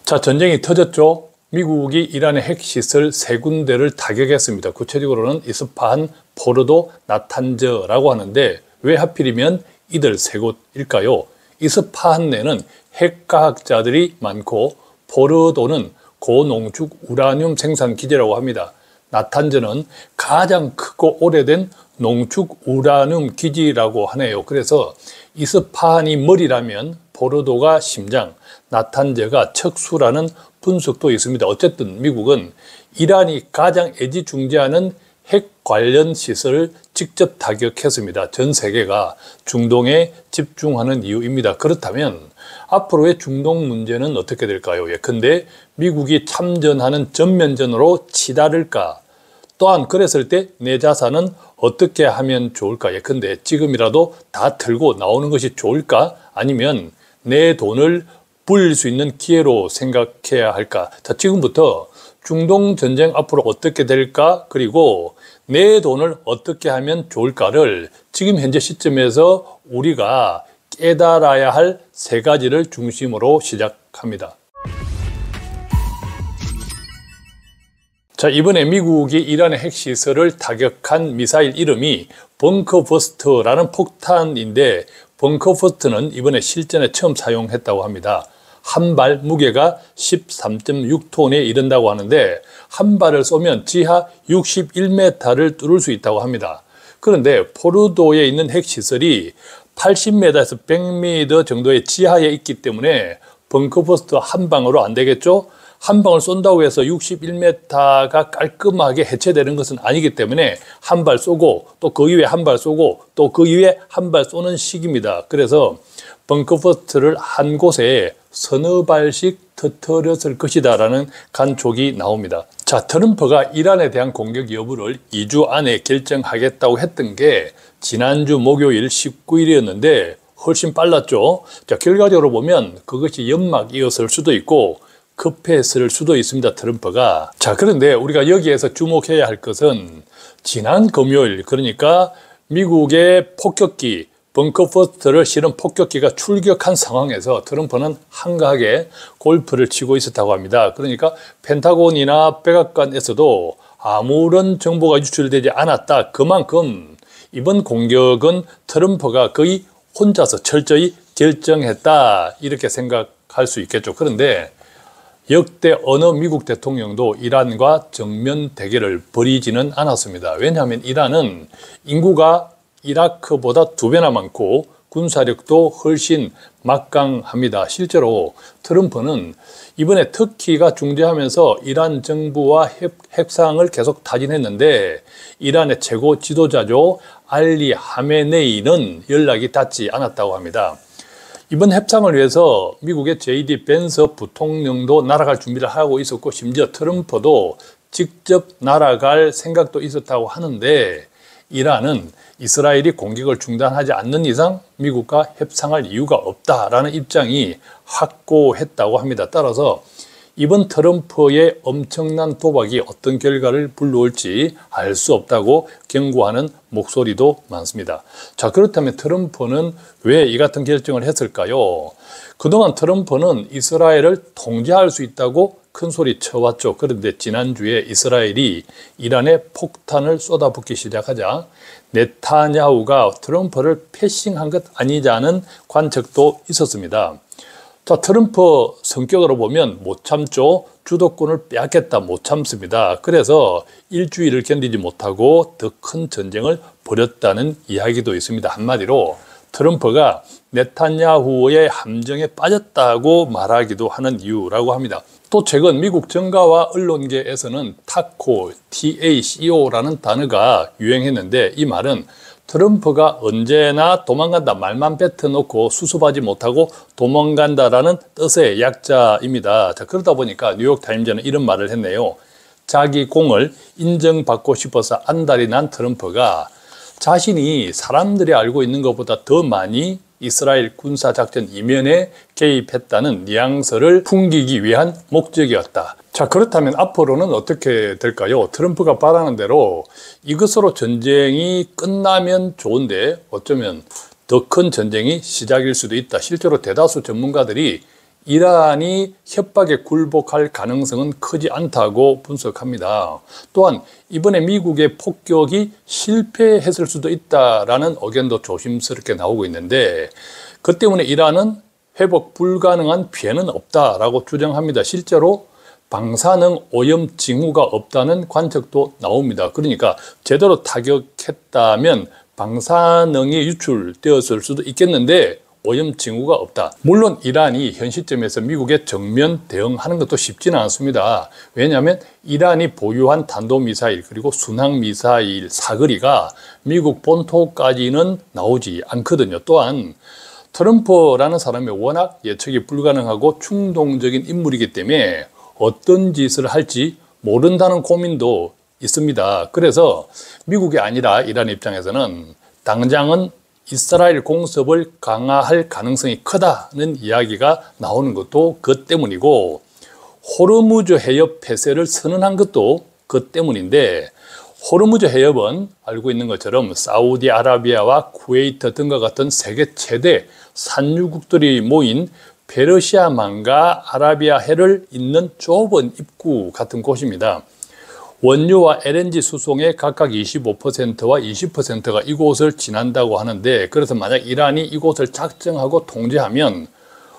자, 전쟁이 터졌죠. 미국이 이란의 핵시설 3군데를 타격했습니다. 구체적으로는 이스파한, 포르도, 나탄즈라고 하는데 왜 하필이면 이들 3곳일까요? 이스파한 내는 핵과학자들이 많고 포르도는 고농축 우라늄 생산 기지라고 합니다. 나탄즈는 가장 크고 오래된 농축 우라늄 기지라고 하네요. 그래서 이스파한이 머리라면 포르도가 심장, 나탄즈가 척수라는 분석도 있습니다. 어쨌든 미국은 이란이 가장 애지중지하는 핵 관련 시설을 직접 타격했습니다. 전 세계가 중동에 집중하는 이유입니다. 그렇다면 앞으로의 중동 문제는 어떻게 될까요? 예컨대 미국이 참전하는 전면전으로 치달을까? 또한 그랬을 때 내 자산은 어떻게 하면 좋을까? 예컨대 지금이라도 다 들고 나오는 것이 좋을까? 아니면 내 돈을 불릴 수 있는 기회로 생각해야 할까? 자, 지금부터 중동 전쟁 앞으로 어떻게 될까? 그리고 내 돈을 어떻게 하면 좋을까를 지금 현재 시점에서 우리가 깨달아야 할 3가지를 중심으로 시작합니다. 자, 이번에 미국이 이란의 핵시설을 타격한 미사일 이름이 벙커버스터라는 폭탄인데 벙커버스터는 이번에 실전에 처음 사용했다고 합니다. 한 발 무게가 13.6톤에 이른다고 하는데 한 발을 쏘면 지하 61m를 뚫을 수 있다고 합니다. 그런데 포르도에 있는 핵시설이 80m에서 100m 정도의 지하에 있기 때문에 벙커버스터 한 방으로 안 되겠죠? 한 방을 쏜다고 해서 61m가 깔끔하게 해체되는 것은 아니기 때문에 한 발 쏘고 또 그 이후에 한 발 쏘고 또 그 이후에 한 발 쏘는 식입니다. 그래서 벙커버스터를 한 곳에 서너 발씩 터뜨렸을 것이다 라는 관측이 나옵니다. 자, 트럼프가 이란에 대한 공격 여부를 2주 안에 결정하겠다고 했던 게 지난주 목요일 19일이었는데 훨씬 빨랐죠. 자, 결과적으로 보면 그것이 연막이었을 수도 있고 급했을 수도 있습니다. 트럼프가. 자, 그런데 우리가 여기에서 주목해야 할 것은 지난 금요일, 그러니까 미국의 폭격기 벙커버스터를 실은 폭격기가 출격한 상황에서 트럼프는 한가하게 골프를 치고 있었다고 합니다. 그러니까 펜타곤이나 백악관에서도 아무런 정보가 유출되지 않았다. 그만큼 이번 공격은 트럼프가 거의 혼자서 철저히 결정했다. 이렇게 생각할 수 있겠죠. 그런데 역대 어느 미국 대통령도 이란과 정면 대결을 벌이지는 않았습니다. 왜냐하면 이란은 인구가 이라크보다 2배나 많고 군사력도 훨씬 막강합니다. 실제로 트럼프는 이번에 터키가 중재하면서 이란 정부와 협상을 계속 타진했는데 이란의 최고 지도자죠. 알리 하메네이는 연락이 닿지 않았다고 합니다. 이번 협상을 위해서 미국의 JD 벤서 부통령도 날아갈 준비를 하고 있었고 심지어 트럼프도 직접 날아갈 생각도 있었다고 하는데 이란은 이스라엘이 공격을 중단하지 않는 이상 미국과 협상할 이유가 없다라는 입장이 확고했다고 합니다. 따라서 이번 트럼프의 엄청난 도박이 어떤 결과를 불러올지 알 수 없다고 경고하는 목소리도 많습니다. 자, 그렇다면 트럼프는 왜 이 같은 결정을 했을까요? 그동안 트럼프는 이스라엘을 통제할 수 있다고 큰 소리 쳐왔죠. 그런데 지난주에 이스라엘이 이란에 폭탄을 쏟아붓기 시작하자 네타냐후가 트럼프를 패싱한 것 아니냐는 관측도 있었습니다. 자, 트럼프 성격으로 보면 못 참죠. 주도권을 빼앗겠다 못 참습니다. 그래서 일주일을 견디지 못하고 더 큰 전쟁을 벌였다는 이야기도 있습니다. 한마디로 트럼프가 네타냐후의 함정에 빠졌다고 말하기도 하는 이유라고 합니다. 또 최근 미국 정가와 언론계에서는 타코, TACO라는 단어가 유행했는데 이 말은 트럼프가 언제나 도망간다 말만 뱉어놓고 수습하지 못하고 도망간다라는 뜻의 약자입니다. 자, 그러다 보니까 뉴욕타임즈는 이런 말을 했네요. 자기 공을 인정받고 싶어서 안달이 난 트럼프가 자신이 사람들이 알고 있는 것보다 더 많이 이스라엘 군사작전 이면에 개입했다는 뉘앙스를 풍기기 위한 목적이었다. 자, 그렇다면 앞으로는 어떻게 될까요? 트럼프가 바라는 대로 이것으로 전쟁이 끝나면 좋은데 어쩌면 더 큰 전쟁이 시작일 수도 있다. 실제로 대다수 전문가들이 이란이 협박에 굴복할 가능성은 크지 않다고 분석합니다. 또한 이번에 미국의 폭격이 실패했을 수도 있다라는 의견도 조심스럽게 나오고 있는데 그 때문에 이란은 회복 불가능한 피해는 없다라고 주장합니다. 실제로 방사능 오염 징후가 없다는 관측도 나옵니다. 그러니까 제대로 타격했다면 방사능이 유출되었을 수도 있겠는데 오염 징후가 없다. 물론 이란이 현 시점에서 미국에 정면 대응하는 것도 쉽지는 않습니다. 왜냐하면 이란이 보유한 탄도미사일 그리고 순항미사일 사거리가 미국 본토까지는 나오지 않거든요. 또한 트럼프라는 사람이 워낙 예측이 불가능하고 충동적인 인물이기 때문에 어떤 짓을 할지 모른다는 고민도 있습니다. 그래서 미국이 아니라 이란 입장에서는 당장은 이스라엘 공습을 강화할 가능성이 크다는 이야기가 나오는 것도 그 때문이고 호르무즈 해협 폐쇄를 선언한 것도 그 때문인데 호르무즈 해협은 알고 있는 것처럼 사우디아라비아와 쿠웨이트 등과 같은 세계 최대 산유국들이 모인 페르시아만과 아라비아해를 잇는 좁은 입구 같은 곳입니다. 원유와 LNG 수송의 각각 25%와 20%가 이곳을 지난다고 하는데 그래서 만약 이란이 이곳을 작정하고 통제하면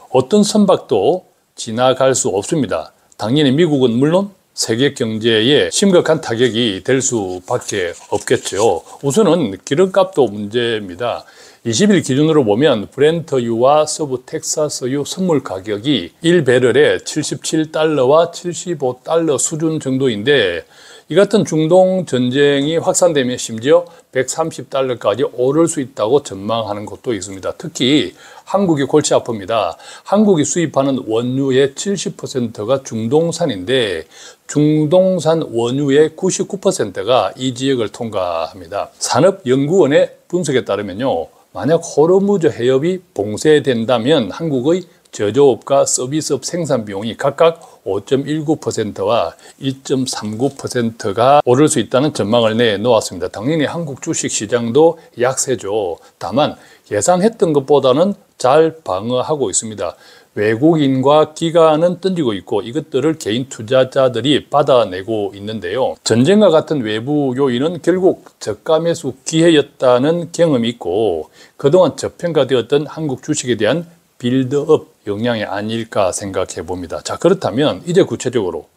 어떤 선박도 지나갈 수 없습니다. 당연히 미국은 물론 세계 경제에 심각한 타격이 될 수밖에 없겠죠. 우선은 기름값도 문제입니다. 20일 기준으로 보면 브렌트유와 서부 텍사스유 선물 가격이 1배럴에 77달러와 75달러 수준 정도인데 이 같은 중동 전쟁이 확산되면 심지어 130달러까지 오를 수 있다고 전망하는 곳도 있습니다. 특히 한국이 골치 아픕니다. 한국이 수입하는 원유의 70%가 중동산인데 중동산 원유의 99%가 이 지역을 통과합니다. 산업연구원의 분석에 따르면요. 만약 호르무즈 해협이 봉쇄된다면 한국의 제조업과 서비스업 생산 비용이 각각 5.19%와 2.39%가 오를 수 있다는 전망을 내놓았습니다. 당연히 한국 주식시장도 약세죠. 다만 예상했던 것보다는 잘 방어하고 있습니다. 외국인과 기관은 던지고 있고 이것들을 개인 투자자들이 받아내고 있는데요. 전쟁과 같은 외부 요인은 결국 저가 매수 기회였다는 경험이 있고 그동안 저평가되었던 한국 주식에 대한 빌드업 영향이 아닐까 생각해 봅니다. 자, 그렇다면 이제 구체적으로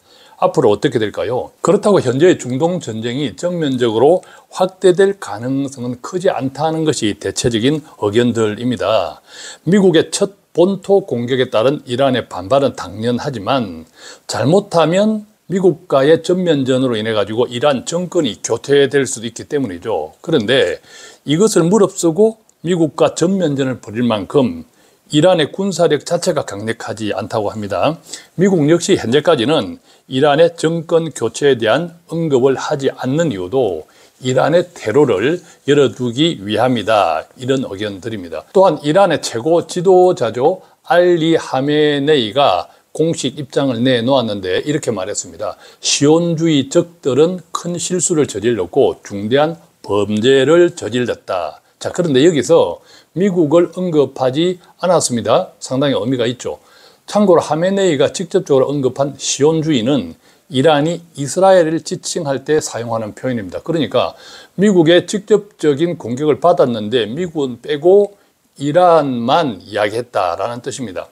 앞으로 어떻게 될까요? 그렇다고 현재의 중동 전쟁이 정면적으로 확대될 가능성은 크지 않다는 것이 대체적인 의견들입니다. 미국의 첫 본토 공격에 따른 이란의 반발은 당연하지만 잘못하면 미국과의 전면전으로 인해 가지고 이란 정권이 교체될 수도 있기 때문이죠. 그런데 이것을 무릅쓰고 미국과 전면전을 벌일 만큼 이란의 군사력 자체가 강력하지 않다고 합니다. 미국 역시 현재까지는 이란의 정권 교체에 대한 언급을 하지 않는 이유도 이란의 테러를 열어두기 위함이다. 이런 의견들입니다. 또한 이란의 최고 지도자죠. 알리 하메네이가 공식 입장을 내놓았는데 이렇게 말했습니다. 시온주의 적들은 큰 실수를 저질렀고 중대한 범죄를 저질렀다. 자, 그런데 여기서 미국을 언급하지 않았습니다. 상당히 의미가 있죠. 참고로 하메네이가 직접적으로 언급한 시온주의는 이란이 이스라엘을 지칭할 때 사용하는 표현입니다. 그러니까 미국의 직접적인 공격을 받았는데 미국은 빼고 이란만 이야기했다라는 뜻입니다.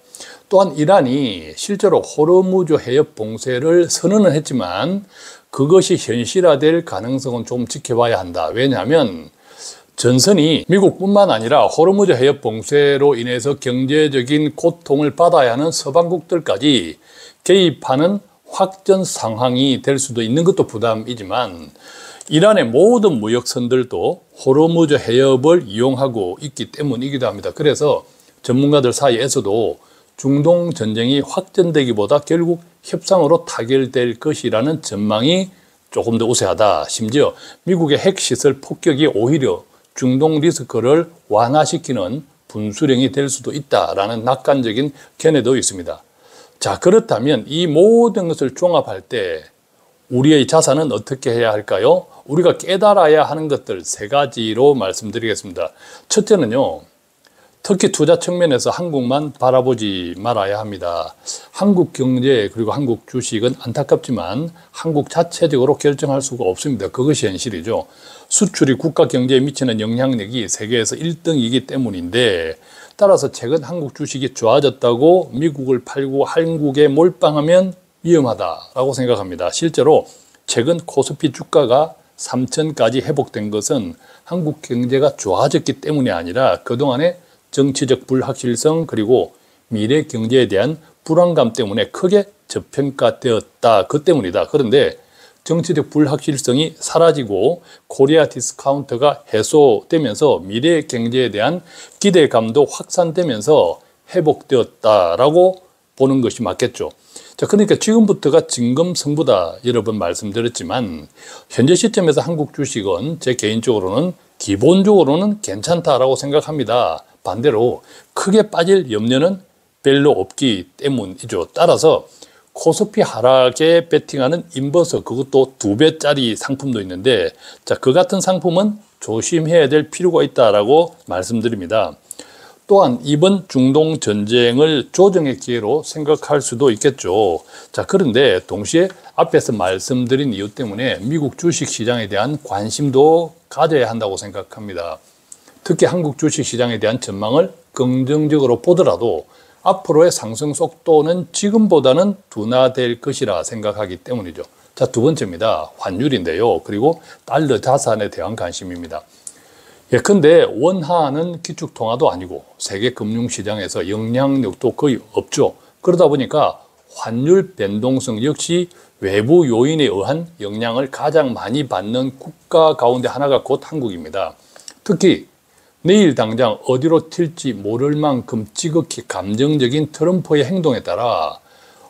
또한 이란이 실제로 호르무즈 해협 봉쇄를 선언은 했지만 그것이 현실화될 가능성은 좀 지켜봐야 한다. 왜냐하면 전선이 미국뿐만 아니라 호르무즈 해협 봉쇄로 인해서 경제적인 고통을 받아야 하는 서방국들까지 개입하는 확전 상황이 될 수도 있는 것도 부담이지만 이란의 모든 무역선들도 호르무즈 해협을 이용하고 있기 때문이기도 합니다. 그래서 전문가들 사이에서도 중동 전쟁이 확전되기보다 결국 협상으로 타결될 것이라는 전망이 조금 더 우세하다. 심지어 미국의 핵시설 폭격이 오히려 중동 리스크를 완화시키는 분수령이 될 수도 있다라는 낙관적인 견해도 있습니다. 자, 그렇다면 이 모든 것을 종합할 때 우리의 자산은 어떻게 해야 할까요? 우리가 깨달아야 하는 것들 세 가지로 말씀드리겠습니다. 첫째는요, 특히 투자 측면에서 한국만 바라보지 말아야 합니다. 한국 경제 그리고 한국 주식은 안타깝지만 한국 자체적으로 결정할 수가 없습니다. 그것이 현실이죠. 수출이 국가 경제에 미치는 영향력이 세계에서 1등이기 때문인데, 따라서 최근 한국 주식이 좋아졌다고 미국을 팔고 한국에 몰빵하면 위험하다라고 생각합니다. 실제로 최근 코스피 주가가 3,000까지 회복된 것은 한국 경제가 좋아졌기 때문이 아니라 그동안의 정치적 불확실성 그리고 미래 경제에 대한 불안감 때문에 크게 저평가되었다. 그 때문이다. 그런데 정치적 불확실성이 사라지고 코리아 디스카운트가 해소되면서 미래 경제에 대한 기대감도 확산되면서 회복되었다라고 보는 것이 맞겠죠. 자, 그러니까 지금부터가 진검승부다 여러 번 말씀드렸지만 현재 시점에서 한국 주식은 제 개인적으로는 기본적으로는 괜찮다라고 생각합니다. 반대로 크게 빠질 염려는 별로 없기 때문이죠. 따라서 코스피 하락에 베팅하는 인버스, 그것도 2배짜리 상품도 있는데, 자, 그 같은 상품은 조심해야 될 필요가 있다라고 말씀드립니다. 또한 이번 중동 전쟁을 조정의 기회로 생각할 수도 있겠죠. 자, 그런데 동시에 앞에서 말씀드린 이유 때문에 미국 주식 시장에 대한 관심도 가져야 한다고 생각합니다. 특히 한국 주식 시장에 대한 전망을 긍정적으로 보더라도 앞으로의 상승 속도는 지금보다는 둔화될 것이라 생각하기 때문이죠. 자, 두 번째입니다. 환율인데요. 그리고 달러 자산에 대한 관심입니다. 예컨대 원화는 기축통화도 아니고 세계 금융시장에서 영향력도 거의 없죠. 그러다 보니까 환율 변동성 역시 외부 요인에 의한 영향을 가장 많이 받는 국가 가운데 하나가 곧 한국입니다. 특히 내일 당장 어디로 튈지 모를 만큼 지극히 감정적인 트럼프의 행동에 따라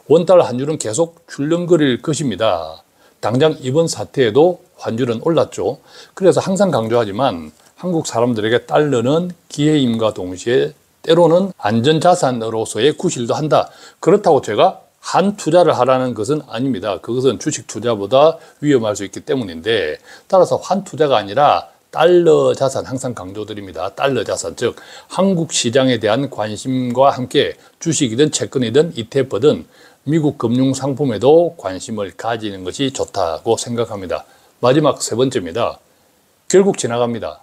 원달러 환율은 계속 출렁거릴 것입니다. 당장 이번 사태에도 환율은 올랐죠. 그래서 항상 강조하지만 한국 사람들에게 달러는 기회임과 동시에 때로는 안전자산으로서의 구실도 한다. 그렇다고 제가 한 투자를 하라는 것은 아닙니다. 그것은 주식 투자보다 위험할 수 있기 때문인데, 따라서 환 투자가 아니라 달러 자산 항상 강조드립니다. 달러 자산, 즉 한국 시장에 대한 관심과 함께 주식이든 채권이든 ETF든 미국 금융 상품에도 관심을 가지는 것이 좋다고 생각합니다. 마지막 세 번째입니다. 결국 지나갑니다.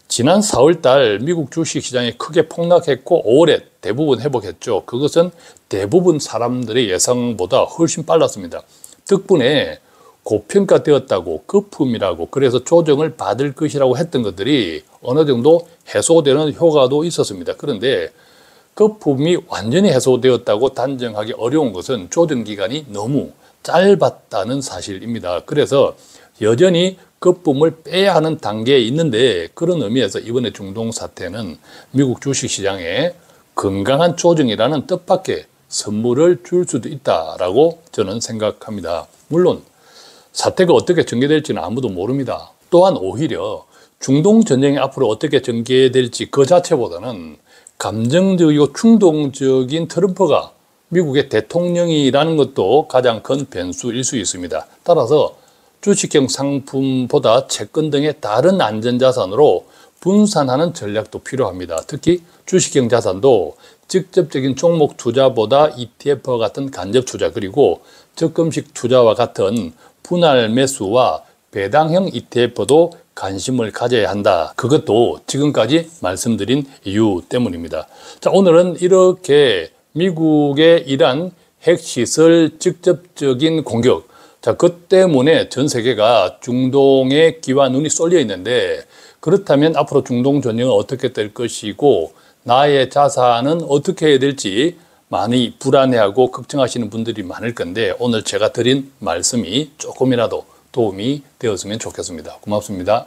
지난 4월 달 미국 주식시장이 크게 폭락했고 5월에 대부분 회복했죠. 그것은 대부분 사람들의 예상보다 훨씬 빨랐습니다. 덕분에 고평가되었다고, 거품이라고, 그래서 조정을 받을 것이라고 했던 것들이 어느 정도 해소되는 효과도 있었습니다. 그런데 거품이 완전히 해소되었다고 단정하기 어려운 것은 조정 기간이 너무 짧았다는 사실입니다. 그래서 여전히 거품을 빼야 하는 단계에 있는데, 그런 의미에서 이번에 중동 사태는 미국 주식시장에 건강한 조정이라는 뜻밖의 선물을 줄 수도 있다라고 저는 생각합니다. 물론 사태가 어떻게 전개될지는 아무도 모릅니다. 또한 오히려 중동 전쟁이 앞으로 어떻게 전개될지 그 자체보다는 감정적이고 충동적인 트럼프가 미국의 대통령이라는 것도 가장 큰 변수일 수 있습니다. 따라서 주식형 상품보다 채권 등의 다른 안전자산으로 분산하는 전략도 필요합니다. 특히 주식형 자산도 직접적인 종목 투자보다 ETF와 같은 간접 투자, 그리고 적금식 투자와 같은 분할 매수와 배당형 ETF도 관심을 가져야 한다. 그것도 지금까지 말씀드린 이유 때문입니다. 자, 오늘은 이렇게 미국의 이란 핵시설 직접적인 공격, 자, 그 때문에 전 세계가 중동의 귀와 눈이 쏠려 있는데, 그렇다면 앞으로 중동 전쟁은 어떻게 될 것이고 나의 자산은 어떻게 해야 될지 많이 불안해하고 걱정하시는 분들이 많을 건데, 오늘 제가 드린 말씀이 조금이라도 도움이 되었으면 좋겠습니다. 고맙습니다.